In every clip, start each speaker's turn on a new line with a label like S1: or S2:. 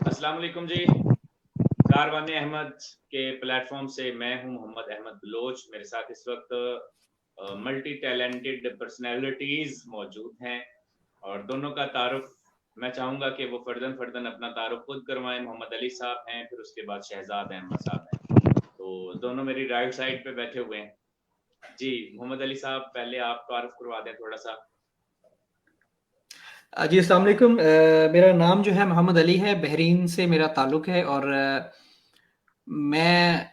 S1: अस्सलाम वालेकुम जी। कारवान अहमद के प्लेटफॉर्म से मैं हूं मोहम्मद अहमद बलोच। मेरे साथ इस वक्त मल्टी टैलेंटेड पर्सनैलिटीज मौजूद हैं और दोनों का तारुफ मैं चाहूँगा कि वो फर्दन फर्दन अपना तारुफ खुद करवाएं। मोहम्मद अली साहब हैं, फिर उसके बाद शहजाद अहमद साहब हैं। तो दोनों मेरी राइट साइड पे बैठे हुए हैं। जी मोहम्मद अली साहब, पहले आप तारुफ करवा दें थोड़ा सा।
S2: जी अस्सलाम वालेकुम। मेरा नाम जो है मोहम्मद अली है, बहरीन से मेरा ताल्लुक है और मैं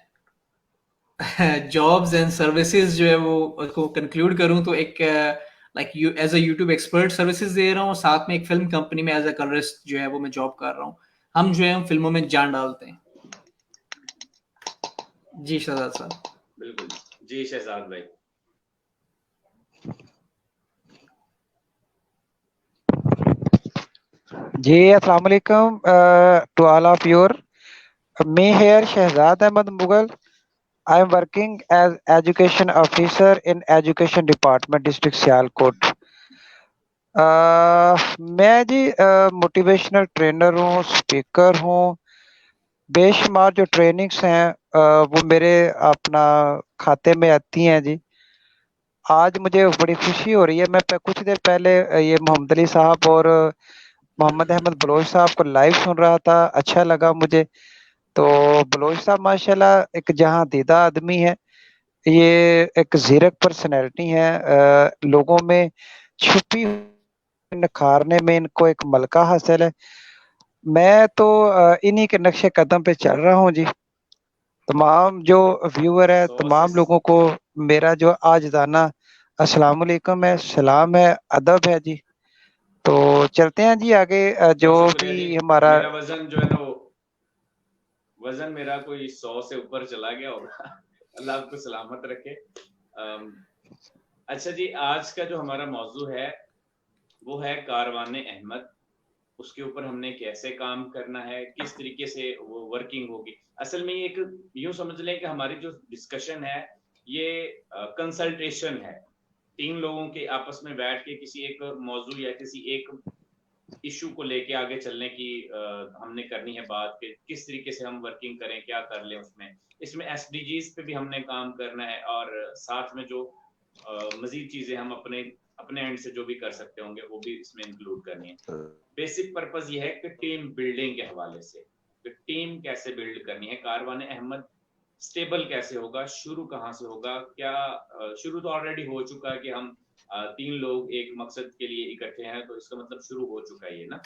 S2: जॉब्स एंड सर्विसेज जो है वो उसको कंक्लूड करूं तो एक like you as a YouTube expert services दे रहा हूँ, साथ में एक फिल्म कंपनी में एज अ कलरिस्ट जो है वो मैं जॉब कर रहा हूँ। हम जो है हम फिल्मों में जान डालते हैं। जी शहजाद साहब।
S1: बिल्कुल। जी शहजाद भाई।
S3: जी अस्सलाम वालेकुम to all of your me here Shehzad Ahmed Mughal. I am working as education officer in education department district Sialkot. मैं जी मोटिवेशनल ट्रेनर हूँ, स्पीकर हूँ। बेशुमार जो ट्रेनिंग्स हैं वो मेरे अपना खाते में आती हैं जी। आज मुझे बड़ी खुशी हो रही है। मैं कुछ देर पहले ये मोहम्मद अली साहब और मोहम्मद अहमद बलोच साहब को लाइव सुन रहा था, अच्छा लगा मुझे। तो बलोच साहब माशाल्लाह एक जहाँ दीदा आदमी है, ये एक ज़ीरक पर्सनैलिटी है। लोगों में छुपी निखारने में इनको एक मलका हासिल है। मैं तो इन्हीं के नक्शे कदम पे चल रहा हूँ जी। तमाम जो व्यूअर है,
S1: 100 से
S3: तमाम लोगों को मेरा जो आजदाना अस्सलाम वालेकुम है, सलाम है, अदब है जी। तो चलते हैं जी आगे। जो
S1: बहुत शुक्रिया जी।
S3: भी हमारा
S1: मेरा वजन जो है ना वो वजन मेरा कोई 100 से ऊपर चला गया होगा। अल्लाह आपको सलामत रखे। अच्छा जी, आज का जो हमारा मौजू है वो है कारवाने अहमद। उसके ऊपर हमने कैसे काम करना है, किस तरीके से वो वर्किंग होगी। असल में ये एक यूं समझ लें कि हमारी जो डिस्कशन है ये कंसल्टेशन है। 3 लोगों के आपस में बैठ के किसी एक मौजू या किसी एक इशू को लेके आगे चलने की हमने करनी है बात कि किस तरीके से हम वर्किंग करें, क्या कर लें उसमें। इसमें एसडीजीज पे भी हमने काम करना है और साथ में जो मजीद चीजें हम अपने अपने एंड से जो भी कर सकते होंगे वो भी इसमें इंक्लूड करनी है। बेसिक पर्पस ये है कि टीम बिल्डिंग के हवाले से कि टीम कैसे बिल्ड करनी है। कारवान अहमद स्टेबल कैसे होगा, शुरू कहाँ से होगा, क्या शुरू तो ऑलरेडी हो चुका है कि हम 3 लोग एक मकसद के लिए इकट्ठे हैं, तो इसका मतलब शुरू हो चुका है ये ना।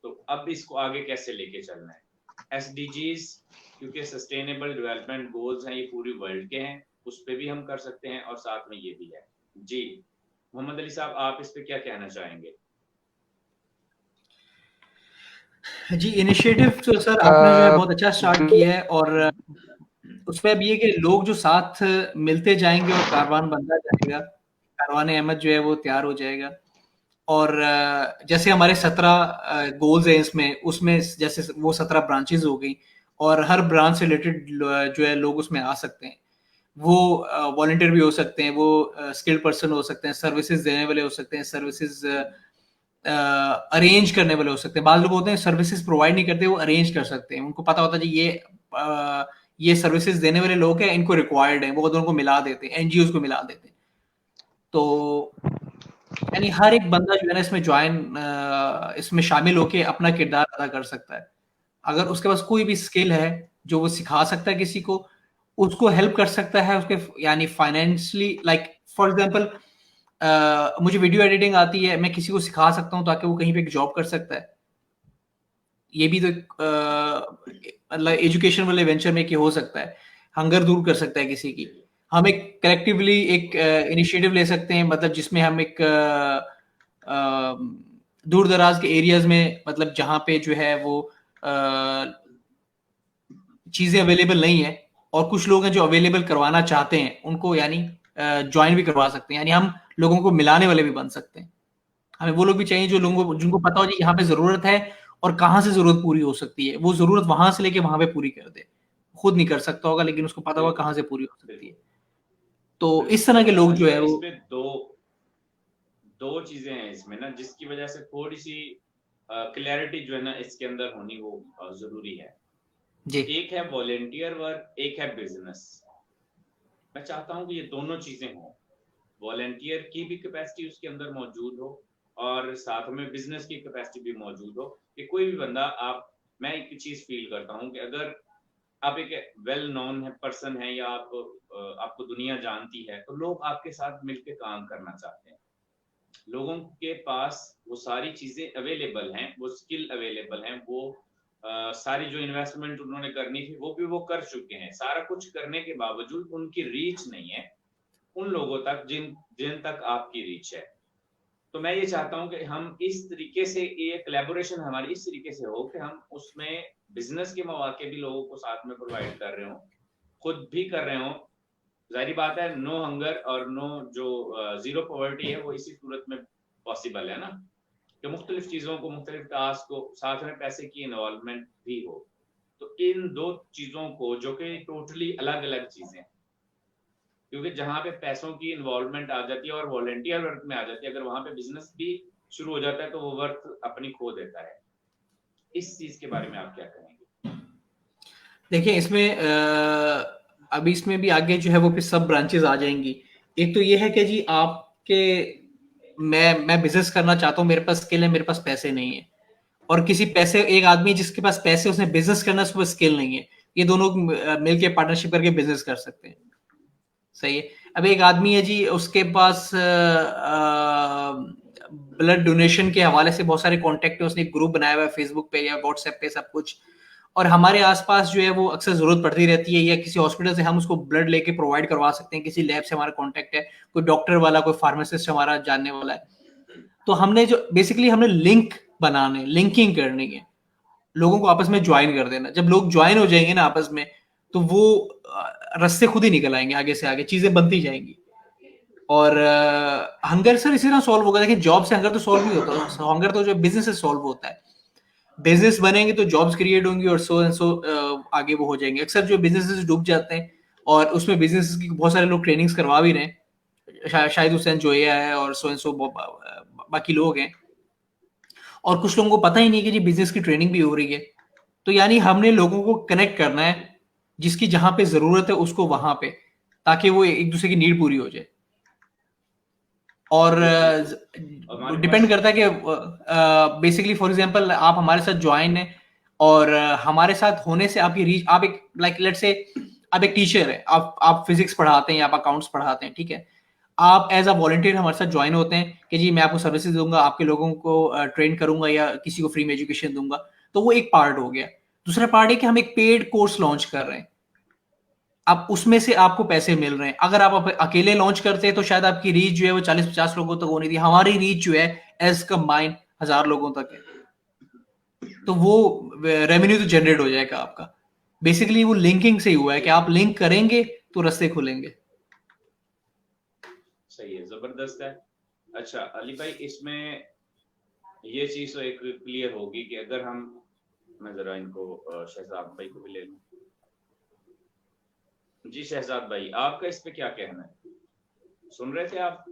S1: तो अब इसको आगे कैसे लेके चलना है। एसडीजीज क्योंकि सस्टेनेबल डेवलपमेंट गोल्स हैं, ये पूरी वर्ल्ड के हैं, उस पर भी हम कर सकते हैं और साथ में ये भी है। जी मोहम्मद अली साहब, आप इस पे क्या कहना चाहेंगे।
S2: जी इनिशिएटिव तो सर आपने जो है बहुत अच्छा स्टार्ट किया है और उसमें अब ये कि लोग जो साथ मिलते जाएंगे और कारवान बनता जाएगा, कारवान अहमद जो है वो तैयार हो जाएगा। और जैसे हमारे 17 गोल्स हैं इसमें, उसमें जैसे वो 17 ब्रांचेस हो गई और हर ब्रांच से रिलेटेड जो है लोग उसमें आ सकते हैं। वो वॉलंटियर भी हो सकते हैं, वो स्किल्ड पर्सन हो सकते हैं, सर्विसेज देने वाले हो सकते हैं, सर्विसेज अरेंज करने वाले हो सकते हैं। बाद लोग होते हैं सर्विसेज प्रोवाइड नहीं करते, वो अरेंज कर सकते हैं। उनको पता होता है जी ये सर्विसेज देने वाले लोग हैं, इनको रिक्वायर्ड है, वो उनको मिला देते हैं, एनजीओ को मिला देते हैं। तो यानी हर एक बंदा जो है ना इसमें इसमें शामिल होके अपना किरदार अदा कर सकता है। अगर उसके पास कोई भी स्किल है जो वो सिखा सकता है किसी को, उसको हेल्प कर सकता है उसके यानी फाइनेंशियली। लाइक फॉर एग्जांपल मुझे वीडियो एडिटिंग आती है, मैं किसी को सिखा सकता हूँ ताकि वो कहीं पे एक जॉब कर सकता है। ये भी तो मतलब एजुकेशन वाले वेंचर में कि हो सकता है, हंगर दूर कर सकता है किसी की। हम एक कलेक्टिवली एक इनिशिएटिव ले सकते हैं, मतलब जिसमें हम एक दूर दराज के एरियाज में, मतलब जहाँ पे जो है वो चीजें अवेलेबल नहीं है और कुछ लोग हैं जो अवेलेबल करवाना चाहते हैं, उनको यानी ज्वाइन भी करवा सकते हैं। यानी हम लोगों को मिलाने वाले भी बन सकते हैं। हमें वो लोग भी चाहिए जो लोगों को, जिनको पता हो जी यहाँ पे जरूरत है और कहाँ से जरूरत पूरी हो सकती है, वो जरूरत वहां से लेके वहां पे पूरी कर दे। खुद नहीं कर सकता होगा लेकिन उसको पता होगा
S1: बिल्कुल
S2: कहाँ से पूरी हो सकती
S1: बिल्कुल
S2: है। तो
S1: बिल्कुल।
S2: इस तरह के लोग
S1: अच्छा
S2: जो
S1: जी,
S2: है वो
S1: इसमें दो दो चीजें हैं इसमें ना जिसकी वजह से थोड़ी सी क्लैरिटी जो है ना इसके अंदर होनी वो जरूरी है
S2: जी।
S1: एक है वॉलेंटियर वर्क, एक है बिजनेस। मैं चाहता हूं कि ये दोनों चीजें हों, वॉलेंटियर की भी कैपेसिटी उसके अंदर मौजूद हो और साथ में बिजनेस की कैपेसिटी भी मौजूद हो कि कोई भी बंदा आप, मैं एक चीज फील करता हूं कि अगर आप एक वेल नोन है पर्सन है या आप आपको दुनिया जानती है तो लोग आपके साथ मिलकर काम करना चाहते हैं। लोगों के पास वो सारी चीजें अवेलेबल हैं, वो स्किल अवेलेबल हैं, वो सारी जो इन्वेस्टमेंट उन्होंने करनी थी वो भी वो कर चुके हैं। सारा कुछ करने के बावजूद उनकी रीच नहीं है उन लोगों तक जिन जिन तक आपकी रीच है। तो मैं ये चाहता हूं कि हम इस तरीके से, ये कोलैबोरेशन हमारी इस तरीके से हो कि हम उसमें बिजनेस के मौके भी लोगों को साथ में प्रोवाइड कर रहे हो, खुद भी कर रहे हो। जाहिर बात है नो हंगर और नो जो जीरो पॉवर्टी है वो इसी सूरत में पॉसिबल है ना, कि मुख्तलिफ चीजों को, मुख्तलिफ टास्क को, साथ में पैसे की इन्वॉल्वमेंट भी हो। तो इन दो चीजों को जो कि टोटली अलग अलग चीजें, क्योंकि जहां पे पैसों की इन्वॉल्वमेंट आ जाती है और वॉलेंटियर वर्क में आ जाती है, अगर वहां पे बिजनेस भी शुरू हो जाता है तो वो वर्क अपनी खो देता है। इस चीज के बारे में आप क्या कहेंगे?
S2: देखिए इसमें अभी इसमें भी आगे जो है वो फिर सब ब्रांचेस आ जाएंगी। एक तो ये है कि जी आपके, मैं बिजनेस करना चाहता हूँ, मेरे पास स्किल है, मेरे पास पैसे नहीं है, और किसी पैसे, एक आदमी जिसके पास पैसे, उसने बिजनेस करना, उसके पास स्किल नहीं है, ये दोनों मिलके पार्टनरशिप करके बिजनेस कर सकते हैं। सही है। अब एक आदमी है जी, उसके पास ब्लड डोनेशन के हवाले से बहुत सारे कॉन्टेक्ट है, उसने एक ग्रुप बनाया हुआ है फेसबुक पे या व्हाट्सएप पे सब कुछ, और हमारे आसपास जो है वो अक्सर जरूरत पड़ती रहती है, या किसी हॉस्पिटल से हम उसको ब्लड लेके प्रोवाइड करवा सकते हैं, किसी लैब से हमारा कॉन्टेक्ट है, कोई डॉक्टर वाला, कोई फार्मासिस्ट हमारा जानने वाला है। तो हमने जो बेसिकली हमने लिंकिंग करनी है, लोगों को आपस में ज्वाइन कर देना। जब लोग ज्वाइन हो जाएंगे ना आपस में, तो वो रास्ते खुद ही निकल आएंगे, आगे से आगे चीजें बनती जाएंगी। और हंगर सर इसी तरह सॉल्व होगा। देखिए जॉब से हंगर तो सॉल्व नहीं होता, हंगर तो जो बिजनेस से सॉल्व होता है। बिजनेस बनेंगे तो जॉब्स क्रिएट होंगी और सो एंड सो आगे वो हो जाएंगे। अक्सर जो बिजनेसेस डूब जाते हैं, और उसमें बिजनेस की बहुत सारे लोग ट्रेनिंग्स करवा भी रहे हैं, शाहिद हुसैन जोया है और सो एंड सो बाकी लोग हैं, और कुछ लोगों को पता ही नहीं कि जी बिजनेस की ट्रेनिंग भी हो रही है। तो यानी हमने लोगों को कनेक्ट करना है, जिसकी जहां पे जरूरत है उसको वहां पे, ताकि वो एक दूसरे की नीड पूरी हो जाए। और डिपेंड करता है कि बेसिकली फॉर एग्जांपल आप हमारे साथ ज्वाइन है, और हमारे साथ होने से आपकी रीच, आप एक लाइक लेट्स से आप एक टीचर है, आप फिजिक्स पढ़ाते हैं या आप अकाउंट्स पढ़ाते हैं, ठीक है, आप एज अ वॉलंटियर हमारे साथ ज्वाइन होते हैं कि जी मैं आपको सर्विसेज दूंगा, आपके लोगों को ट्रेन करूंगा या किसी को फ्री में एजुकेशन दूंगा, तो वो एक पार्ट हो गया। दूसरा पार्ट है कि हम एक पेड कोर्स लॉन्च कर रहे हैं, अब उसमें से आपको पैसे मिल रहे हैं। अगर आप अकेले लॉन्च करते हैं तो शायद आपकी रीच जो है वो 40-50 लोगों तक होनी थी, हमारी रीच जो है एज कंबाइंड 1000 लोगों तक है, तो वो रेवेन्यू तो जनरेट हो जाएगा आपका। बेसिकली वो लिंकिंग से ही हुआ है कि आप लिंक करेंगे तो रास्ते खुलेंगे।
S1: सही है, जबरदस्त है। अच्छा अली भाई, इसमें ये चीज तो एक क्लियर होगी कि अगर हम, मैं जरा इनको शहजाद भाई को भी ले लूं। जी शहजाद भाई, आपका इस पे क्या कहना है? सुन रहे थे आप?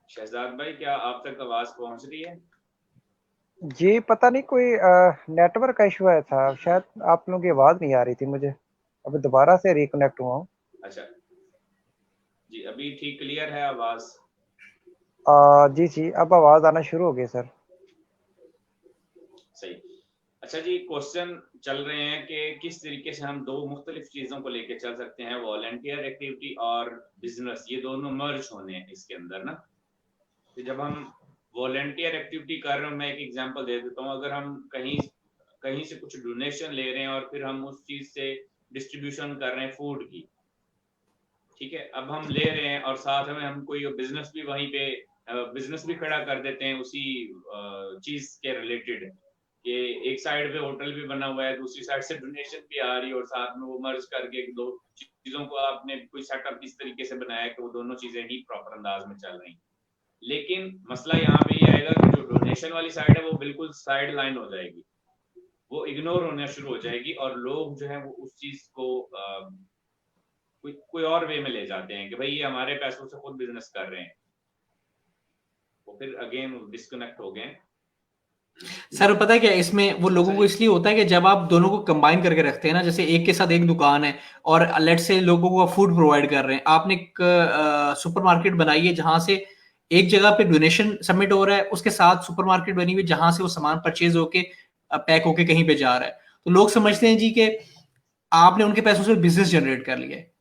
S1: शहजाद भाई, क्या आप तक आवाज पहुंच रही है?
S3: जी पता नहीं, कोई नेटवर्क का इशू आया था शायद, आप लोगों की आवाज नहीं आ रही थी मुझे, अभी दोबारा से रिकनेक्ट हुआ हूँ।
S1: अच्छा जी, अभी ठीक क्लियर है आवाज?
S3: जी जी, अब आवाज आना शुरू हो गई सर।
S1: सही। अच्छा जी, क्वेश्चन चल रहे हैं कि किस तरीके से हम दो मुख्तलिफ चीजों को लेके चल सकते हैं, वॉलंटियर एक्टिविटी और बिजनेस, ये दोनों मर्ज होने हैं इसके अंदर ना। तो जब हम वॉलंटियर एक्टिविटी कर रहे हैं, मैं एक एग्जांपल दे देता हूँ, अगर हम कहीं कहीं से कुछ डोनेशन ले रहे हैं और फिर हम उस चीज से डिस्ट्रीब्यूशन कर रहे हैं फूड की, ठीक है, अब हम ले रहे हैं और साथ में हम कोई बिजनेस भी वहीं पे बिजनेस भी खड़ा कर देते हैं उसी चीज के रिलेटेड, कि एक साइड पे होटल भी बना हुआ है, दूसरी साइड से डोनेशन भी आ रही है, और साथ में वो मर्ज करके दो चीजों को आपने कोई सेटअप इस तरीके से बनाया कि वो दोनों चीजें ही प्रॉपर अंदाज में चल रही। लेकिन मसला यहाँ पे ये आएगा कि जो डोनेशन वाली साइड है वो बिल्कुल साइड लाइन हो जाएगी, वो इग्नोर होना शुरू हो जाएगी, और लोग जो है वो उस चीज को कोई और वे में ले जाते हैं कि भाई ये हमारे पैसों से खुद बिजनेस कर रहे हैं, वो फिर अगेन डिस्कनेक्ट हो गए।
S2: सर पता है क्या इसमें वो लोगों को इसलिए होता है कि जब आप दोनों को कंबाइन करके रखते हैं ना, जैसे एक के साथ एक दुकान है और लेट से लोगों को फूड प्रोवाइड कर रहे हैं, आपने एक सुपरमार्केट बनाई है जहां से एक जगह पे डोनेशन सबमिट हो रहा है, उसके साथ सुपरमार्केट बनी हुई जहां से वो सामान परचेज होके पैक होके कहीं पे जा रहा है, तो लोग समझते हैं जी कि आपने उनके पैसों से बिजनेस जनरेट कर लिया है।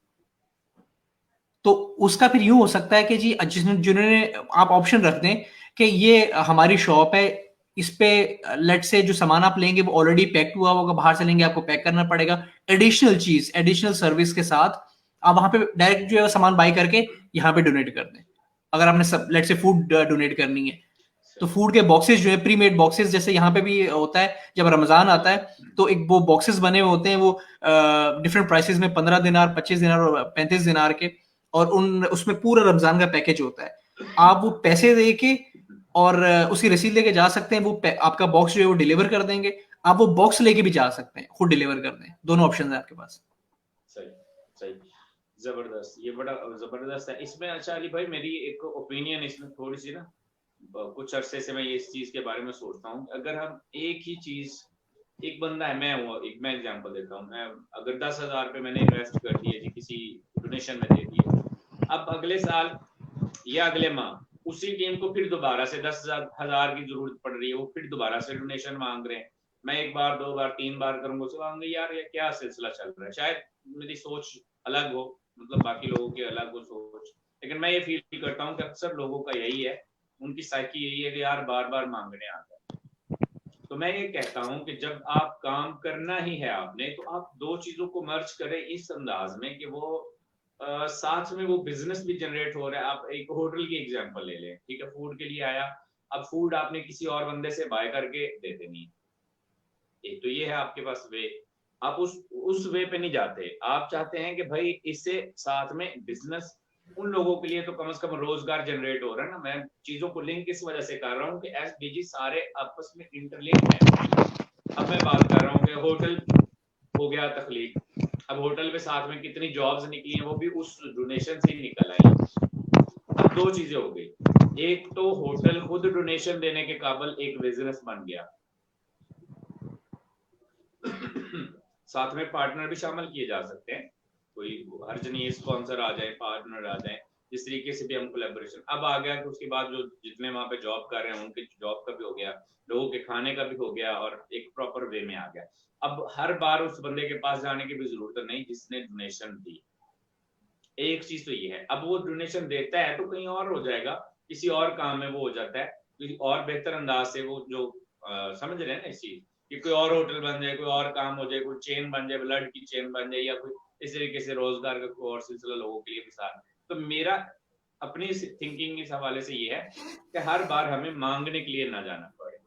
S2: तो उसका फिर यूं हो सकता है कि जी जिन्होंने आप ऑप्शन रख दें कि ये हमारी शॉप है, इस पे लेट से जो सामान आप लेंगे वो ऑलरेडी पैक हुआ होगा, बाहर से लेंगे आपको पैक करना पड़ेगा, एडिशनल चीज एडिशनल सर्विस के साथ आप वहां पे डायरेक्ट जो है सामान बाय करके यहाँ पे डोनेट कर दें। अगर आपने सब लेट से फूड डोनेट करनी है तो फूड के बॉक्सेस जो है प्री मेड बॉक्सेस, जैसे यहाँ पे भी होता है जब रमजान आता है तो एक वो बॉक्सेस बने हुए होते हैं, वो डिफरेंट प्राइसेस में 15 दिनार 25 दिनार और 35 दिनार के, और उसमें पूरा रमजान का पैकेज होता है। आप वो पैसे दे के और उसकी रसीद लेके जा सकते हैं, वो आपका बॉक्स जो है वो डिलीवर कर देंगे, आप वो बॉक्स लेके भी जा सकते हैं, खुद डिलीवर कर दें, दोनों ऑप्शन है आपके पास।
S1: सही सही, जबरदस्त, ये बड़ा जबरदस्त है इसमें। अच्छा अली भाई मेरी एक ओपिनियन इसमें थोड़ी सी ना, कुछ अरसे से मैं इस चीज के बारे में सोचता हूँ, अगर हम एक ही चीज, एक बंदा है, मैं एग्जांपल देता हूँ, मैं अगर 10,000 रुपए मैंने इन्वेस्ट कर दिए जी किसी डोनेशन में दे दिए, अब अगले साल या अगले माह उसी टीम को फिर दोबारा से 10,000 की जरूरत पड़ रही है, वो फिर दोबारा से डोनेशन मांग रहे हैं, मैं एक बार 2 बार 3 बार करूंगा तो आऊंगा यार ये क्या सिलसिला चल रहा है। शायद मेरी सोच अलग हो, मतलब बाकी लोगों की अलग हो सोच, लेकिन मैं ये फील करता हूँ कि अक्सर लोगों का यही है, उनकी साइकी यही है कि यार बार बार मांगने आता है। तो मैं ये कहता हूं कि जब आप काम करना ही है आपने, तो आप दो चीजों को मर्ज करें इस अंदाज में कि वो साथ में वो बिजनेस भी जनरेट हो रहा है। आप एक होटल की एग्जांपल ले लें, ठीक है, फूड के लिए आया, अब फूड आपने किसी और बंदे से बाय करके दे देनी, एक तो ये है आपके पास वे, आप उस वे पे नहीं जाते, आप चाहते हैं कि भाई इससे साथ में बिजनेस उन लोगों के लिए तो कम से कम रोजगार जनरेट हो रहा है ना। मैं चीजों को लिंक इस वजह से कर रहा हूँ कि एसडीजी सारे आपस में इंटरलिंक है। अब मैं बात कर रहा हूँ कि होटल हो गया तखलीक, अब होटल में साथ में कितनी जॉब्स निकली हैं वो भी उस डोनेशन से ही निकल आई। अब दो चीजें हो गई, एक तो होटल खुद डोनेशन देने के काबिल एक बिजनेस बन गया, साथ में पार्टनर भी शामिल किए जा सकते हैं, कोई हर्ज नहीं है, स्पॉन्सर आ जाए, पार्टनर आ जाए, जिस तरीके से भी हम कोलैबोरेशन। अब आ गया कि उसके बाद जो जितने वहां पे जॉब कर रहे हैं उनके जॉब का भी हो गया, लोगों के खाने का भी हो गया, और एक प्रॉपर वे में आ गया। अब हर बार उस बंदे के पास जाने की भी जरूरत नहीं जिसने डोनेशन दी। एक चीज तो ये है, अब वो डोनेशन देता है तो कहीं और हो जाएगा, किसी और काम में वो हो जाता है, किसी और बेहतर अंदाज से वो जो समझ रहे हैं ना इस चीज कि कोई और होटल बन जाए, कोई और काम हो जाए, कोई चेन बन जाए, ब्लड की चेन बन जाए, या कोई इस तरीके से रोजगार का कोई और सिलसिला लोगों के लिए मिसाल। तो मेरा अपनी थिंकिंग इस हवाले से ये है कि हर बार हमें मांगने के लिए ना जाना पड़े।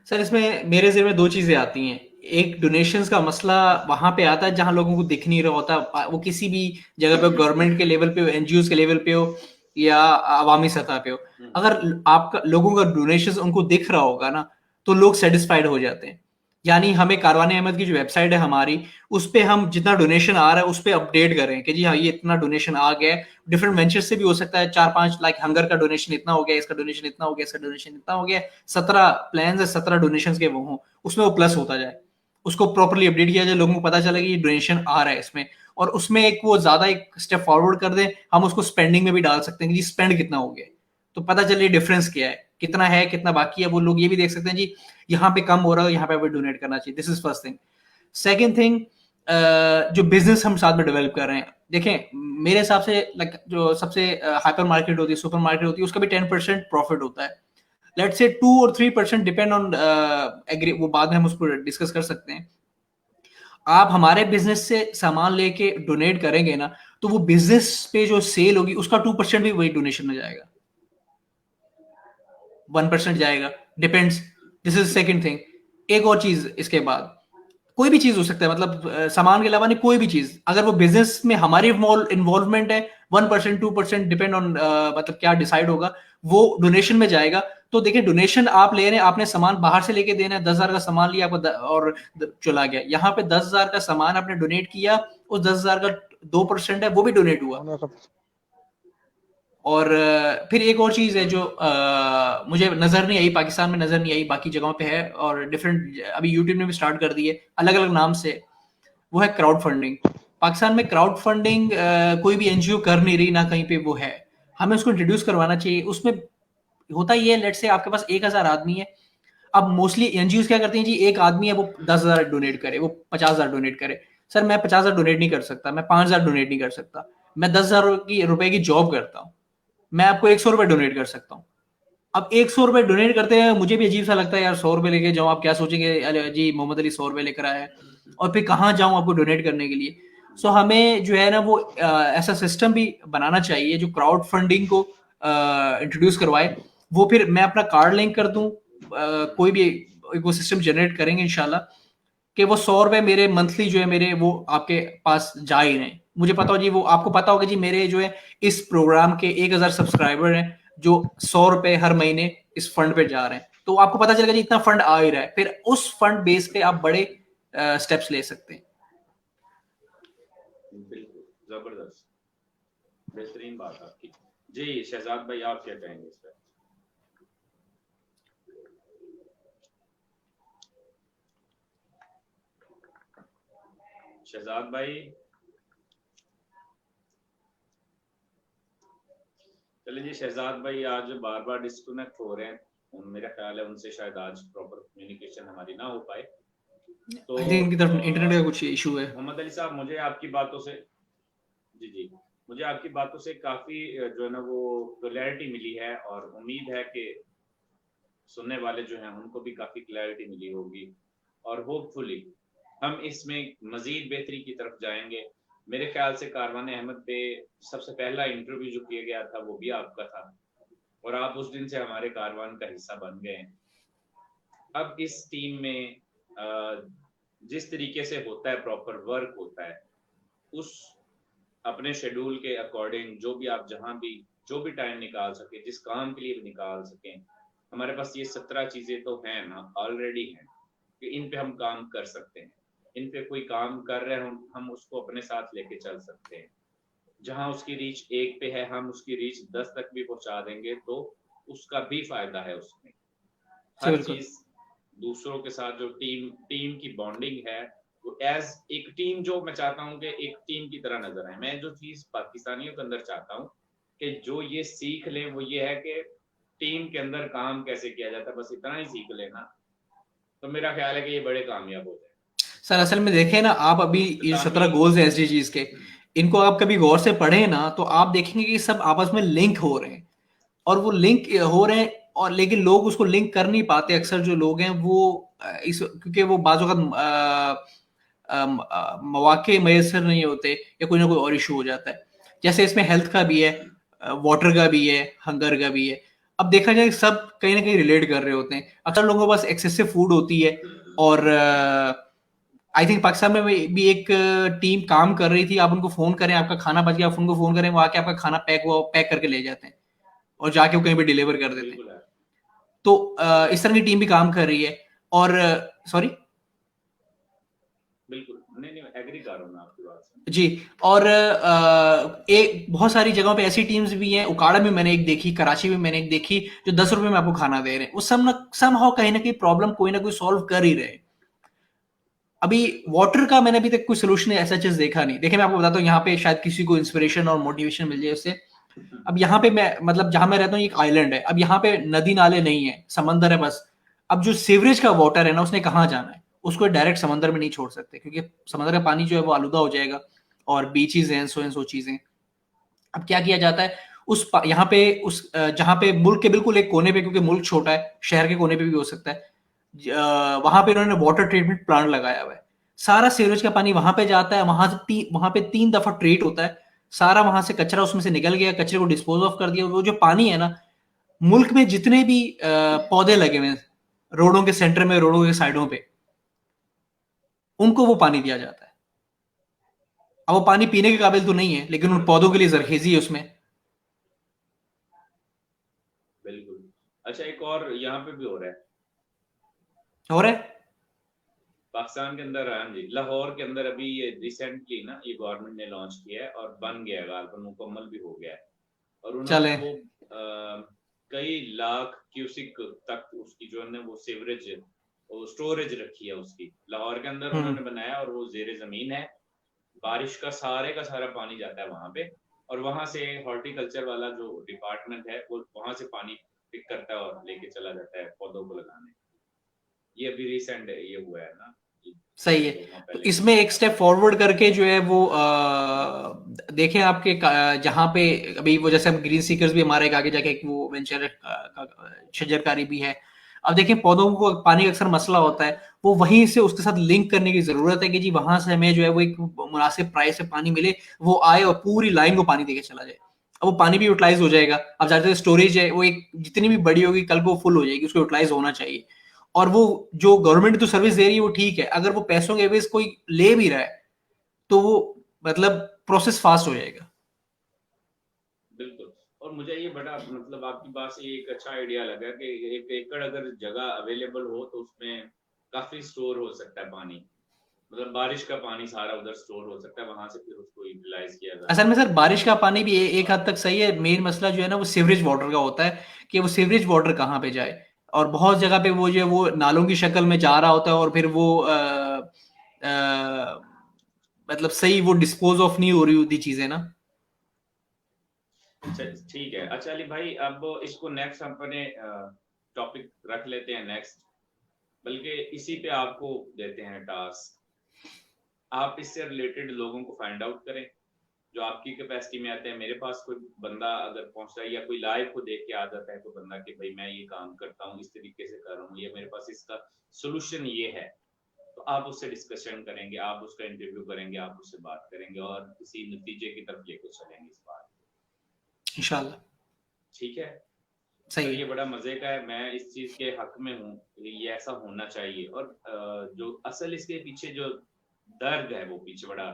S2: सर इसमें मेरे ज़हन में दो चीजें आती हैं, एक डोनेशंस का मसला वहां पे आता है जहां लोगों को दिख नहीं रहा होता, वो किसी भी जगह पे गवर्नमेंट के लेवल पे हो, एनजीओ के लेवल पे हो या अवामी सतह पे हो, अगर आपका लोगों का डोनेशंस उनको दिख रहा होगा ना तो लोग सेटिस्फाइड हो जाते हैं। यानी हमें कारवान अहमद की जो वेबसाइट है हमारी, उस पे हम जितना डोनेशन आ रहा है उस पे अपडेट करें कि जी हाँ ये इतना डोनेशन आ गया है, डिफरेंट वेंचर्स से भी हो सकता है, 4-5 लाइक हंगर का डोनेशन इतना हो गया, इसका डोनेशन इतना हो गया, इसका डोनेशन इतना हो गया, 17 प्लान है, 17 डोनेशन के वो हों, उसमें वो प्लस होता जाए, उसको प्रॉपरली अपडेट किया जाए, लोगों को पता चला कि ये डोनेशन आ रहा है इसमें, और उसमें एक वो ज्यादा एक स्टेप फॉरवर्ड कर दें, हम उसको स्पेंडिंग में भी डाल सकते हैं कि जी स्पेंड कितना हो गया, तो पता चले डिफरेंस क्या है, कितना है कितना बाकी है, वो लोग ये भी देख सकते हैं जी यहाँ पे कम हो रहा है, यहाँ पे डोनेट करना चाहिए। This is first thing. Second thing, जो बिजनेस हम साथ में डेवलप कर रहे हैं, देखें मेरे हिसाब से लाइक जो सबसे हाइपर मार्केट होती है, सुपर मार्केट होती है, उसका भी 10% प्रॉफिट होता है, लेट्स से 2 और 3% डिपेंड ऑन एग्री, वो बाद में हम उसको डिस्कस कर सकते हैं। आप हमारे बिजनेस से सामान लेके डोनेट करेंगे ना तो वो बिजनेस पे जो सेल होगी उसका 2% भी वही डोनेशन में जाएगा, 1% जाएगा, depends. This is second thing. एक और चीज इसके बाद, कोई भी चीज हो सकता है, मतलब सामान के अलावा नहीं, कोई भी चीज, अगर वो बिजनेस में हमारी इन्वॉल्वमेंट है, 1% 2% डिपेंड ऑन मतलब क्या डिसाइड होगा, वो डोनेशन में जाएगा। तो देखिए डोनेशन आप ले रहे हैं, आपने सामान बाहर से लेके देना है, 10,000 का सामान लिया आपको और चला गया, यहाँ पे 10,000 का सामान आपने डोनेट किया, उस 10,000 का 2% है वो भी डोनेट हुआ। और फिर एक और चीज है जो मुझे नजर नहीं आई, पाकिस्तान में नजर नहीं आई, बाकी जगहों पे है और डिफरेंट अभी यूट्यूब ने भी स्टार्ट कर दी है अलग अलग नाम से, वो है क्राउड फंडिंग। पाकिस्तान में क्राउड फंडिंग कोई भी एनजीओ कर नहीं रही, ना कहीं पे वो है, हमें उसको इंट्रोड्यूस करवाना चाहिए। उसमें होता ये है, लेट से आपके पास 1,000 आदमी है, अब मोस्टली एनजीओ क्या करते हैं जी, एक आदमी है वो 10,000 डोनेट करे, वो 50,000 डोनेट करे। सर मैं 50,000 डोनेट नहीं कर सकता, मैं 5,000 डोनेट नहीं कर सकता, मैं 10,000 रुपए की जॉब करता हूँ, मैं आपको 100 रुपए डोनेट कर सकता हूँ। अब 100 रुपए डोनेट करते हैं, मुझे भी अजीब सा लगता है यार, 100 रुपए लेके जाऊँ, आप क्या सोचेंगे जी मोहम्मद अली 100 रुपए लेकर आया है, और फिर कहाँ जाऊँ आपको डोनेट करने के लिए। सो हमें जो है ना वो ऐसा सिस्टम भी बनाना चाहिए जो क्राउड फंडिंग को इंट्रोड्यूस करवाए। वो फिर मैं अपना कार्ड लिंक कर दूं, कोई भी वो सिस्टम जनरेट करेंगे इंशाल्लाह, कि वो 100 रुपए मेरे मंथली जो है मेरे वो आपके पास जा ही रहे हैं। मुझे पता हो जी, वो आपको पता होगा जी, मेरे जो है इस प्रोग्राम के 1,000 सब्सक्राइबर हैं जो 100 रुपए हर महीने इस फंड पे जा रहे हैं, तो आपको पता चलेगा जी इतना फंड आ ही रहा है, फिर उस फंड बेस पे आप बड़े स्टेप्स ले सकते हैं।
S1: बिल्कुल, जबरदस्त, बेहतरीन बात आपकी। जी शहजाद भाई, आप क्या कहेंगे इस पर? शहजाद भाई, चलिए जी, शहजाद भाई आज बार बार डिस्कनेक्ट हो रहे हैं, मेरा ख्याल है उनसे शायद आज प्रॉपर कम्युनिकेशन हमारी ना हो पाए। तो
S2: आई थिंक इनकी तरफ इंटरनेट का कुछ इशू है।
S1: मोहम्मद अली साहब, मुझे आपकी बातों से जी मुझे आपकी बातों से काफी जो है ना वो क्लैरिटी मिली है, और उम्मीद है कि सुनने वाले जो हैं उनको भी काफी क्लैरिटी मिली होगी, और होपफुली हम इसमें मजीद बेहतरी की तरफ जाएंगे। मेरे ख्याल से कारवान अहमद पे सबसे पहला इंटरव्यू जो किया गया था वो भी आपका था, और आप उस दिन से हमारे कारवान का हिस्सा बन गए हैं। अब इस टीम में जिस तरीके से होता है, प्रॉपर वर्क होता है, उस अपने शेड्यूल के अकॉर्डिंग जो भी आप जहां भी जो भी टाइम निकाल सके, जिस काम के लिए भी निकाल सकें, हमारे पास ये 17 चीजें तो हैं ना, ऑलरेडी हैं कि इन पे हम काम कर सकते हैं। इन पे कोई काम कर रहे हैं, हम उसको अपने साथ लेके चल सकते हैं। जहां उसकी रीच 1 पे है, हम उसकी रीच 10 तक भी पहुंचा देंगे तो उसका भी फायदा है उसमें। हर चीज दूसरों के साथ जो टीम की बॉन्डिंग है, वो एज एक टीम, जो मैं चाहता हूँ कि एक टीम की तरह नजर आए। मैं जो चीज पाकिस्तानियों के अंदर चाहता हूँ कि जो ये सीख ले, वो ये है कि टीम के अंदर काम कैसे किया जाता है, बस इतना ही सीख लेना, तो मेरा ख्याल है कि ये बड़े कामयाब हो जाए।
S2: सर असल में देखें ना, आप अभी ये 17 गोल्स हैं एसडीजीज के, इनको आप कभी गौर से पढ़े ना तो आप देखेंगे कि सब आपस में लिंक हो रहे हैं, और वो लिंक हो रहे हैं, और लेकिन लोग उसको लिंक कर नहीं पाते। अक्सर जो लोग हैं वो इस क्योंकि वो बाजू का मौके मैसर नहीं होते, या कोई ना कोई और इशू हो जाता है। जैसे इसमें हेल्थ का भी है, वाटर का भी है, हंगर का भी है। अब देखा जाए सब कहीं ना कहीं रिलेट कर रहे होते हैं। अक्सर लोगों के पास एक्सेसिव फूड होती है, और आई थिंक पाकिस्तान में भी एक टीम काम कर रही थी, आप उनको फोन करें आपका खाना बच गया, आप उनको फोन करें वो आके आपका खाना पैक करके ले जाते हैं और जाके वो कहीं पे डिलीवर कर देते हैं। तो इस तरह की टीम भी काम कर रही है। और सॉरी,
S1: बिल्कुल, नहीं एग्री कर रहा हूं मैं आपकी बात से
S2: जी। और एक बहुत सारी जगहों पे ऐसी टीम्स भी हैं, उकाड़ा में मैंने एक देखी, कराची में मैंने एक देखी, जो 10 रुपए में आपको खाना दे रहे हैं। वो समहाउ कहीं ना कहीं प्रॉब्लम कोई ना कोई सॉल्व कर ही रहे हैं। अभी वाटर का मैंने अभी तक कोई सोल्यूशन ऐसा चीज देखा नहीं। देखिए मैं आपको बताता हूँ, यहाँ पे शायद किसी को इंस्पिरेशन और मोटिवेशन मिल जाए उससे। अब यहाँ पे मैं मतलब जहां मैं रहता हूँ एक आइलैंड है, अब यहाँ पे नदी नाले नहीं है, समंदर है बस। अब जो सीवरेज का वाटर है ना, उसने कहाँ जाना है, उसको डायरेक्ट समंदर में नहीं छोड़ सकते, क्योंकि समंदर का पानी जो है वो आलूदा हो जाएगा, और बीचेस हैं, सो चीजें। अब क्या किया जाता है, यहाँ पे उस जहां पे मुल्क के बिल्कुल एक कोने पे, क्योंकि मुल्क छोटा है, शहर के कोने पे भी हो सकता है, वहां पे इन्होंने वाटर ट्रीटमेंट प्लांट लगाया हुआ है। सारा सीवरेज का पानी वहां पे जाता है, वहां पे 3 दफा ट्रीट होता है, सारा वहां से कचरा उसमें से निकल गया, कचरे को डिस्पोज ऑफ कर दिया। वो जो पानी है ना, मुल्क में जितने भी पौधे लगे हुए हैं रोडों के सेंटर में, रोडों के साइडों पे, उनको वो पानी दिया जाता है। अब वो पानी पीने के काबिल तो नहीं है, लेकिन उन पौधों के लिए जरखेजी है उसमें।
S1: बिल्कुल। अच्छा, एक और यहाँ पे भी हो रहा है,
S2: हो रहा है।
S1: पाकिस्तान के अंदर, हाँ जी, लाहौर के अंदर अभी ये रिसेंटली ना ये गवर्नमेंट ने लॉन्च किया है और बन गया है, गालबन मुकम्मल भी हो गया है। और उन्होंने
S2: चले
S1: वो कई लाख क्यूसिक तक उसकी जो है ना वो सीवरेज वो स्टोरेज रखी है उसकी, लाहौर के अंदर उन्होंने बनाया, और वो जेरे जमीन है। बारिश का सारा पानी जाता है वहां पे, और वहां से हॉर्टिकल्चर वाला जो डिपार्टमेंट है वो वहां से पानी पिक करता है और लेके चला जाता है पौधों को लगाने। ये अभी रिसेंट ये हुआ है ना,
S2: सही है।
S1: 2 माह
S2: तो
S1: पहले
S2: इसमें एक स्टेप फॉरवर्ड करके जो है वो देखें आपके जहां पे अभी वो जैसे हम ग्रीन सीकर्स भी हमारे एक आगे जाके एक वो वेंचर शजरकारी भी है। अब देखें पौधों को पानी का अक्सर मसला होता है, वो वहीं से उसके साथ लिंक करने की जरूरत है कि जी वहां से हमें जो है वो एक मुनासिब प्राइस पे पानी मिले, वो आए और पूरी लाइन को पानी देके चला जाए। अब वो पानी भी यूटिलाइज हो जाएगा। अब जाते स्टोरेज है वो एक जितनी भी बड़ी होगी कल को फुल हो जाएगी, उसको यूटिलाइज होना चाहिए। और वो जो गवर्नमेंट तो सर्विस दे रही है वो ठीक है, अगर वो पैसों के एवज कोई ले भी रहा है तो वो मतलब प्रोसेस फास्ट हो जाएगा।
S1: बिल्कुल। और मुझे ये बड़ा मतलब आपकी बात से एक अच्छा आइडिया लगा कि 1 एकड़ अगर जगह अवेलेबल हो तो उसमें काफी स्टोर हो सकता है पानी, मतलब बारिश का पानी सारा उधर स्टोर हो सकता है, वहां से फिर उसको यूटिलाइज किया जा
S2: असल में
S1: सकता
S2: सर बारिश का पानी भी एक हद तक सही है, मेन मसला जो है ना वो सीवरेज वाटर का होता है कि वो सीवरेज वाटर कहाँ पे जाए। और बहुत जगह पे वो जो है वो नालों की शक्ल में जा रहा होता है और फिर वो मतलब सही वो डिस्पोज ऑफ नहीं हो रही होती चीजें ना।
S1: है। ठीक है। अच्छा अली भाई, अब इसको नेक्स्ट अपने टॉपिक रख लेते हैं नेक्स्ट, बल्कि इसी पे आपको देते हैं टास्क। आप इससे रिलेटेड लोगों को फाइंड आउट करें जो आपकी कैपेसिटी में आते हैं। मेरे पास कोई बंदा अगर पहुंचता है या कोई लाइव को देख के आ जाता है कोई बंदा कि भाई मैं ये काम करता हूँ, इस तरीके से कर रहा हूँ, या मेरे पास इसका सोल्यूशन ये है, तो आप उससे डिस्कशन करेंगे, आप उसका इंटरव्यू करेंगे, आप उससे बात करेंगे और किसी नतीजे की तरफ लेकर चलेंगे इस बात।
S2: इंशाल्लाह।
S1: ठीक है सर,
S2: सही
S1: ये
S2: है।
S1: बड़ा मजे का है, मैं इस चीज के हक में हूँ, ये ऐसा होना चाहिए। और जो असल इसके पीछे जो दर्द है वो पीछे बड़ा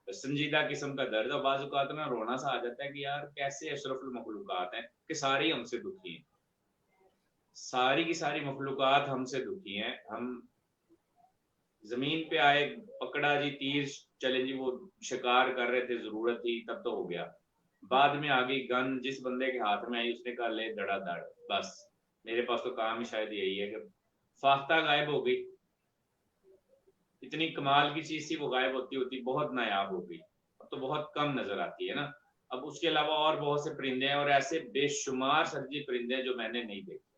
S1: संजीदा किस्म का दर्द है। बाज़ औक़ात ना रोना सा आ जाता है कि यार कैसे अशरफुल मखलूक़ात हैं कि सारे हमसे दुखी हैं, सारी की सारी मखलूक़ात हमसे दुखी हैं। हम जमीन पे आए, पकड़ा जी तीर, चले जी वो शिकार कर रहे थे, जरूरत थी तब तो हो गया। बाद में आ गई गन, जिस बंदे के हाथ में आई उसने कहा ले धड़ा धड़, बस मेरे पास तो काम ही शायद यही है कि फाख्ता गायब हो गई। इतनी कमाल की चीज थी, वो गायब होती होती बहुत नायाब हो गई, अब तो बहुत कम नजर आती है ना। अब उसके अलावा और बहुत से परिंदे हैं, और ऐसे बेशुमार सर्जी परिंदे जो मैंने नहीं देखे,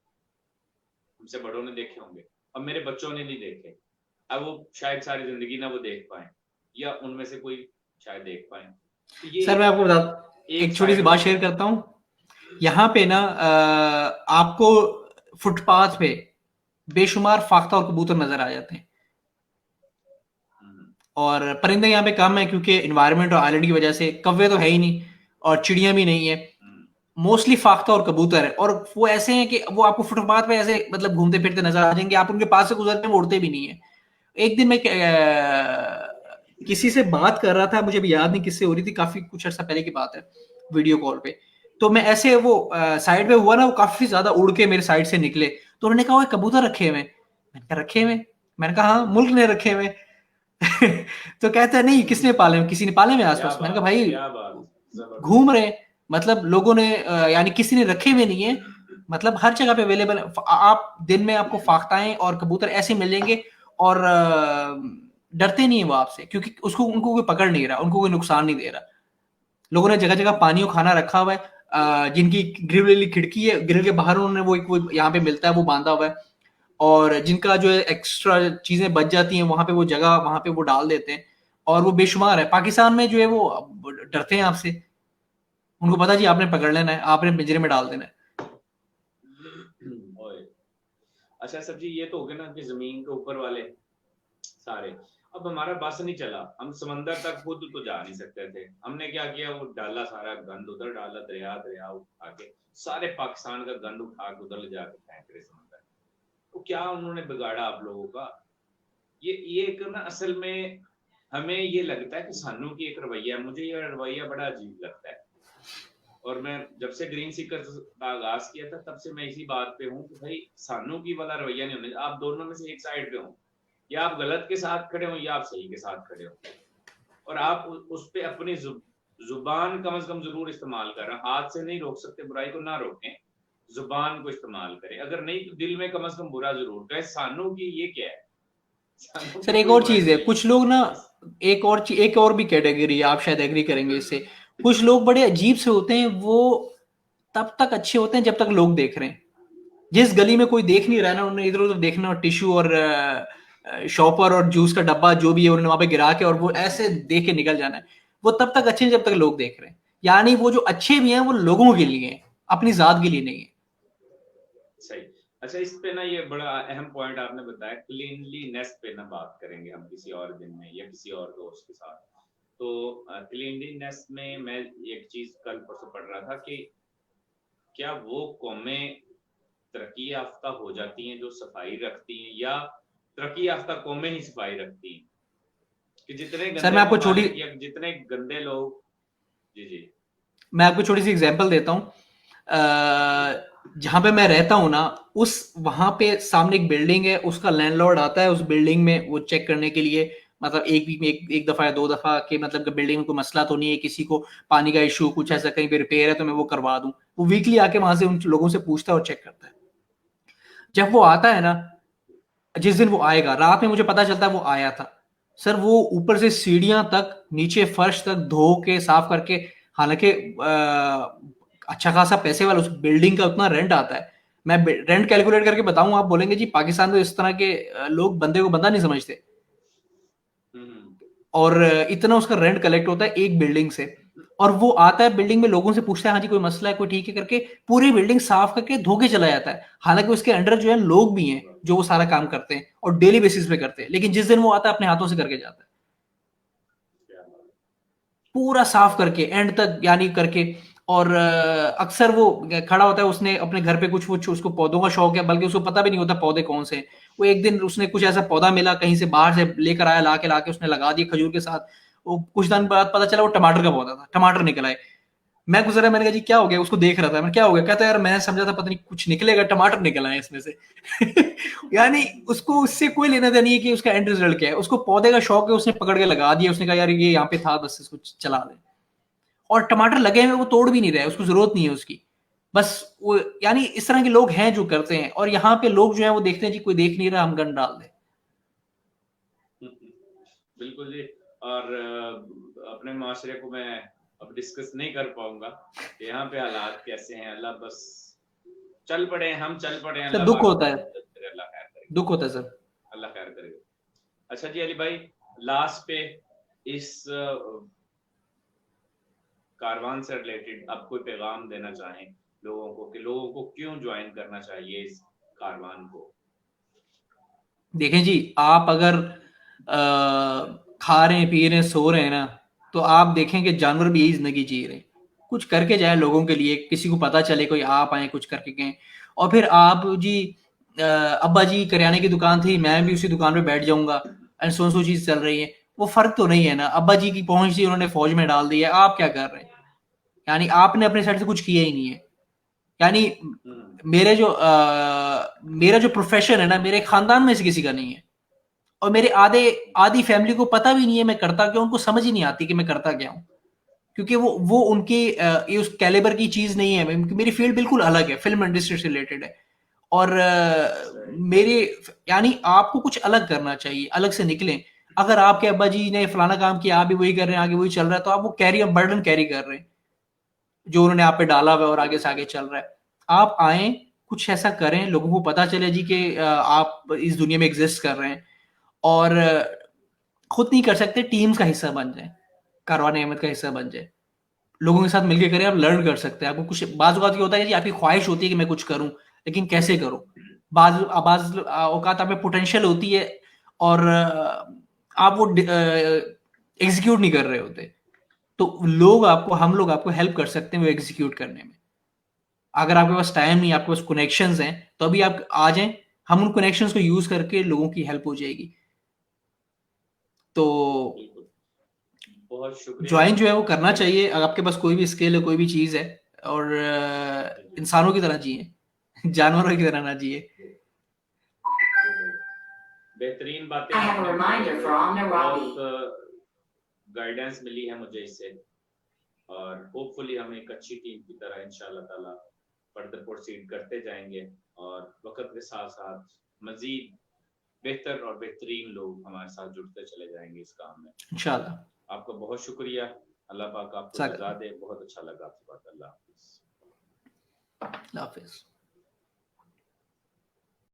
S1: हमसे बड़ों ने देखे होंगे, अब मेरे बच्चों ने नहीं देखे, अब वो शायद सारी जिंदगी ना वो देख पाए, या उनमें से कोई शायद देख पाए। तो ये
S2: सर मैं आपको बता
S1: एक
S2: एक छोटी सी
S1: साइड
S2: बात
S1: हो
S2: शेयर
S1: गया।
S2: करता हूँ। यहाँ पे ना आपको फुटपाथ पे बेशुमार फाख्ता और कबूतर नजर आ जाते हैं। और परिंदे यहाँ पे कम है क्योंकि इन्वायरमेंट और आइलैंड की वजह से, कौवे तो है ही नहीं और चिड़िया भी नहीं है। मोस्टली फाख्ता और कबूतर है, और वो ऐसे हैं कि वो आपको फुटपाथ पे ऐसे मतलब घूमते फिरते नजर आ जाएंगे, आप उनके पास से गुजरते हैं वो उड़ते भी नहीं है। एक दिन मैं किसी से बात कर रहा था, मुझे भी याद नहीं किससे हो रही थी, काफी कुछ अर्सा पहले की बात है, वीडियो कॉल पे। तो मैं ऐसे वो साइड पे हुआ ना, वो काफी ज्यादा उड़ के मेरे साइड से निकले। तो उन्होंने कहा कबूतर रखे हुए। मैंने कहा रखे हुए? मैंने कहा हाँ मुल्क ने रखे हुए। तो कहता है नहीं किसने पाले, किसी ने पाले में आसपास। मैंने कहा भाई
S1: क्या बात,
S2: घूम रहे, मतलब लोगों ने यानी किसी ने रखे हुए नहीं है, मतलब हर जगह पे अवेलेबल है। आप दिन में आपको फाख्ताएं और कबूतर ऐसे मिलेंगे, और डरते नहीं है वो आपसे, क्योंकि उसको उनको कोई पकड़ नहीं रहा, उनको कोई नुकसान नहीं दे रहा। लोगों ने जगह जगह पानी और खाना रखा हुआ है, जिनकी ग्रिल वाली खिड़की है, ग्रिल के बाहर उन्होंने वो यहाँ पे मिलता है वो बांधा हुआ है। और जिनका जो है एक्स्ट्रा चीजें बच जाती हैं वहां पे वो जगह वहां पे वो डाल देते हैं। और वो बेशुमार है। पाकिस्तान में जो है वो डरते हैं आपसे, उनको पता जी आपने पकड़ लेना है, आपने पिंजरे में डाल देना है।
S1: अच्छा सर जी, ये तो हो गया ना कि जमीन के ऊपर वाले सारे, अब हमारा बस नहीं चला, हम समंदर तक खुद तो जा नहीं सकते थे। हमने क्या किया, वो डाला सारा गंद उधर डाला, दरिया दरिया उठा के सारे पाकिस्तान का गंद उठा के उधर ले जाके फेंक रहे समंदर। तो क्या उन्होंने बिगाड़ा आप लोगों का? ये एक ना असल में हमें ये लगता है कि सानू की एक रवैया, मुझे ये रवैया बड़ा अजीब लगता है। और मैं जब से ग्रीन सीकर्स का आगाज किया था तब से मैं इसी बात पे हूँ कि भाई सानू की वाला रवैया नहीं होना, आप दोनों में से एक साइड पे हो। या आप गलत के साथ खड़े हो या आप सही के साथ खड़े हो, और आप उस पे अपनी जुबान कम से कम जरूर इस्तेमाल कर रहे हैं। हाथ से नहीं रोक सकते बुराई को, ना रोकें, जुबान को इस्तेमाल करें, अगर नहीं तो दिल में कम से कम बुरा जरूर कहें। सानू की ये क्या है, सानू
S2: सर
S1: की
S2: एक
S1: कोई
S2: और
S1: बुराई
S2: चीज है,
S1: नहीं
S2: कुछ लोग ना,
S1: बस।
S2: एक और भी कैटेगरी है, आप शायद एग्री करेंगे इससे। कुछ लोग बड़े अजीब से होते हैं, वो तब तक अच्छे होते हैं जब तक लोग देख रहे हैं। जिस गली में कोई देख नहीं रहा है ना, उन्हें इधर उधर देखना और टिश्यू और शॉपर और जूस का डब्बा जो भी है उन्हें वहां पे गिरा के और वो ऐसे देख के निकल जाना है। वो तब तक अच्छे हैं जब तक लोग देख रहे हैं। यानी वो जो अच्छे भी हैं वो लोगों के लिए हैं, अपनी जात के लिए नहीं है।
S1: सही। अच्छा, इस पे ना ये बड़ा अहम पॉइंट आपने बताया, क्लीनलीनेस पे ना बात करेंगे हम किसी और दिन में या किसी और दोस्त के साथ। तो क्लीनलीनेस में मैं एक चीज कल परसों पढ़ रहा था कि क्या वो कौमें तरक्की याफ्ता हो जाती हैं जो सफाई रखती हैं, या तरक्की याफ्ता कौमें ही सफाई रखती हैं? कि जितने
S2: सर
S1: गंदे
S2: मैं
S1: ममालिक या जितने गंदे लोग। जी जी।
S2: आपको छोटी सी एग्जांपल देता हूँ। जहां पे मैं रहता हूँ ना, उस वहां पे सामने एक बिल्डिंग है, उसका लैंडलॉर्ड आता है उस बिल्डिंग में वो चेक करने के लिए, मतलब एक वीक में एक दफा या दो दफा कि मतलब बिल्डिंग में कोई मसला तो नहीं है, किसी को पानी का इशू कुछ ऐसा कहीं पे रिपेयर है तो मैं वो करवा दूं। वो वीकली आके वहां से उन लोगों से पूछता है और चेक करता है। जब वो आता है ना, जिस दिन वो आएगा रात में मुझे पता चलता है वो आया था। सर वो ऊपर से सीढ़ियां तक नीचे फर्श तक धो के साफ करके, हालांकि अच्छा खासा पैसे वाला उस बिल्डिंग का उतना रेंट आता है। मैं रेंट कैलकुलेट करके बताऊं, आप बोलेंगे जी पाकिस्तान में इस तरह के लोग बंदे को बंदा नहीं समझते।
S1: हम्म।
S2: और इतना उसका रेंट कलेक्ट होता है एक बिल्डिंग से। और वो आता है बिल्डिंग में, लोगों से पूछता है हाँ जी कोई मसला है, कोई ठीक है करके पूरी बिल्डिंग साफ करके धो के चला जाता है। हालांकि उसके अंडर जो है लोग भी हैं जो वो सारा काम करते हैं और डेली बेसिस पे करते हैं, लेकिन जिस दिन वो आता है अपने हाथों से करके जाता है, पूरा साफ करके एंड तक यानी करके। और अक्सर वो खड़ा होता है, उसने अपने घर पे कुछ उसको पौधों का शौक है, बल्कि उसको पता भी नहीं होता पौधे कौन से हैं। वो एक दिन उसने कुछ ऐसा पौधा मिला कहीं से बाहर से लेकर आया, लाके उसने लगा दिया खजूर के साथ। वो कुछ दिन बाद पता चला वो टमाटर का पौधा था, टमाटर निकल आए। मैं गुजरा, मैंने कहा जी क्या हो गया, उसको देख रहा था मैं, क्या हो गया, कहता है यार मैंने समझा था पता नहीं कुछ निकलेगा, टमाटर निकल आए इसमें से। यानी उसको उससे कोई लेना देना नहीं है कि उसका एंड रिजल्ट क्या है, उसको पौधे का शौक है, उसने पकड़ के लगा दिया, उसने कहा यार ये यहाँ पे था बस इसको चला दे। और टमाटर लगे हुए वो तोड़ भी नहीं रहे, उसको जरूरत नहीं है उसकी, बस वो। यानी इस तरह के लोग हैं जो करते हैं, और यहाँ पे लोग जो है वो देखते हैं जी कोई देख नहीं रहा, हम गन डाल दें।
S1: बिल्कुल जी। और अपने माशरे को मैं अब डिस्कस नहीं कर पाऊंगा कि यहाँ पे हालात कैसे हैं। अल्लाह बस चल पड़े, हम चल पड़े हैं,
S2: सर
S1: अल्लाह
S2: दुख
S1: पाक
S2: होता है,
S1: अल्लाह खैर करेगा,
S2: दुख होता है सर।
S1: अल्लाह खैर करेगा। अच्छा जी अली भाई, लास्ट पे इस कारवान से रिलेटेड आप कोई पैगाम देना चाहें लोगों को कि लोगों को क्यों ज्वाइन करना चाहिए इस कारवान को?
S2: देखें जी, आप अगर खा रहे हैं पी रहे हैं सो रहे हैं ना, तो आप देखें कि जानवर भी यही जिंदगी जी रहे हैं। कुछ करके जाए लोगों के लिए, किसी को पता चले, कोई आप आए कुछ करके गए। और फिर आप जी अब्बा जी करियाने की दुकान थी, मैं भी उसी दुकान पे बैठ जाऊंगा एंड सो चीज चल रही है, वो फर्क तो नहीं है ना। अब्बा जी की पहुंच थी, उन्होंने फौज में डाल दिया, आप क्या कर रहे हैं? यानी आपने अपने साइड से कुछ किया ही नहीं है। यानी मेरा जो प्रोफेशन है ना, मेरे खानदान में से किसी का नहीं है, और मेरे आधी फैमिली को पता भी नहीं है मैं करता क्या, उनको समझ ही नहीं आती कि मैं करता क्या हूँ। क्योंकि वो उनकी ये उस कैलिबर की चीज नहीं है। मेरी फील्ड बिल्कुल अलग है, फिल्म इंडस्ट्री से रिलेटेड है। और मेरे यानी आपको कुछ अलग करना चाहिए, अलग से निकलें। अगर आपके अब्बा जी ने फलाना काम किया, आप भी वही कर रहे हैं, आगे वही चल रहा है, तो आप वो बर्डन कैरी कर रहे हैं जो उन्होंने आप पे डाला हुआ है और आगे से आगे चल रहा है। आप आए, कुछ ऐसा करें, लोगों को पता चले जी कि आप इस दुनिया में एग्जिस्ट कर रहे हैं। और खुद नहीं कर सकते, टीम्स का हिस्सा बन जाए, कारवान अहमद का हिस्सा बन जाए, लोगों के साथ मिलकर करें, आप लर्न कर सकते हैं। आपको कुछ बाज़ औक़ात क्या होता है कि आपकी ख्वाहिश होती है कि मैं कुछ करूं, लेकिन कैसे करूं। बाज़ बाज़ औक़ात आप में पोटेंशियल होती है और आप वो एग्जीक्यूट नहीं कर रहे होते, तो हम लोग आपको हेल्प कर सकते हैं वो एग्जीक्यूट करने में। अगर आपके पास टाइम नहीं, आपके पास कनेक्शंस हैं, तो अभी आप आ जाएं, हम उन कनेक्शंस को यूज करके लोगों की हेल्प हो जाएगी। तो
S1: बहुत शुक्रिया।
S2: ज्वाइन जो है वो करना चाहिए, अगर आपके पास कोई भी स्किल है, कोई भी चीज है। और इंसानों की तरह जिए, जानवरों की तरह ना जिए।
S1: बेहतरीन बातें
S4: I have a
S1: आपने
S4: reminder
S1: मुझे
S4: for Amna Rabi.
S1: बहुत गाइडेंस मिली है मुझे इससे, और होपफुली हम एक अच्छी टीम की तरह इंशाल्लाह ताला फर्दर प्रोसीड करते जाएंगे, और वक्त के साथ साथ मजीद बेहतर और बेहतरीन लोग हमारे साथ जुड़ते चले जाएंगे इस काम में
S2: इंशाल्लाह।
S1: आपका बहुत शुक्रिया, अल्लाह पाक आपको
S2: सलाम।
S1: जज़ा दे। बहुत अच्छा लगा आपसे बात। अल्लाह हाफिज़।
S2: अल्लाह हाफिज़।